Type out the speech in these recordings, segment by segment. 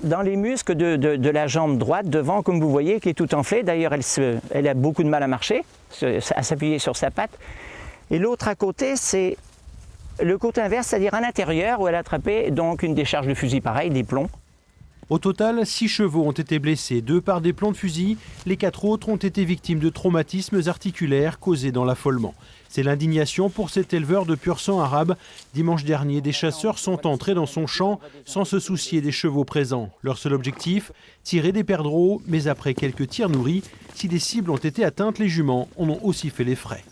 dans les muscles de la jambe droite devant, comme vous voyez, qui est tout enflée. D'ailleurs, elle a beaucoup de mal à marcher, à s'appuyer sur sa patte. Et l'autre à côté, c'est le côté inverse, c'est-à-dire à l'intérieur, où elle a attrapé donc une décharge de fusil pareil, des plombs. Au total, 6 chevaux ont été blessés, 2 par des plombs de fusil. Les 4 autres ont été victimes de traumatismes articulaires causés dans l'affolement. C'est l'indignation pour cet éleveur de pur sang arabe. Dimanche dernier, des chasseurs sont entrés dans son champ sans se soucier des chevaux présents. Leur seul objectif, tirer des perdreaux, mais après quelques tirs nourris, si des cibles ont été atteintes, les juments en ont aussi fait les frais.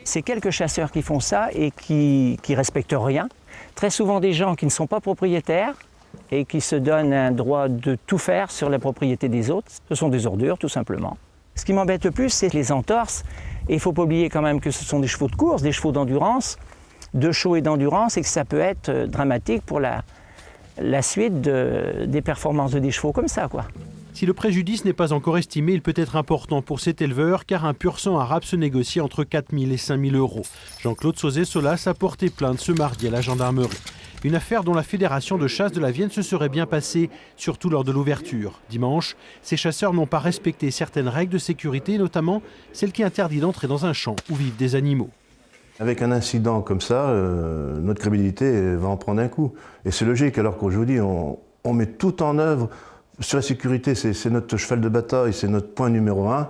C'est quelques chasseurs qui font ça et qui respectent rien. Très souvent des gens qui ne sont pas propriétaires et qui se donnent un droit de tout faire sur la propriété des autres. Ce sont des ordures, tout simplement. Ce qui m'embête le plus, c'est les entorses. Et il ne faut pas oublier quand même que ce sont des chevaux de course, des chevaux d'endurance, de show et d'endurance, et que ça peut être dramatique pour la suite des performances de des chevaux comme ça, quoi. Si le préjudice n'est pas encore estimé, il peut être important pour cet éleveur car un pur sang arabe se négocie entre 4 000 et 5 000 euros. Jean-Claude Sauzet-Solas a porté plainte ce mardi à la gendarmerie. Une affaire dont la fédération de chasse de la Vienne se serait bien passée, surtout lors de l'ouverture. Dimanche, ces chasseurs n'ont pas respecté certaines règles de sécurité, notamment celle qui interdit d'entrer dans un champ où vivent des animaux. Avec un incident comme ça, notre crédibilité va en prendre un coup. Et c'est logique, alors qu'aujourd'hui, on met tout en œuvre. Sur la sécurité, c'est notre cheval de bataille, c'est notre point numéro 1.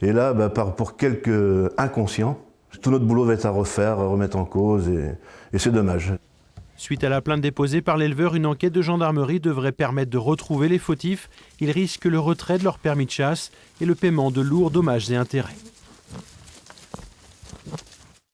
Et là, pour quelques inconscients, tout notre boulot va être à refaire, à remettre en cause, et c'est dommage. Suite à la plainte déposée par l'éleveur, une enquête de gendarmerie devrait permettre de retrouver les fautifs. Ils risquent le retrait de leur permis de chasse et le paiement de lourds dommages et intérêts.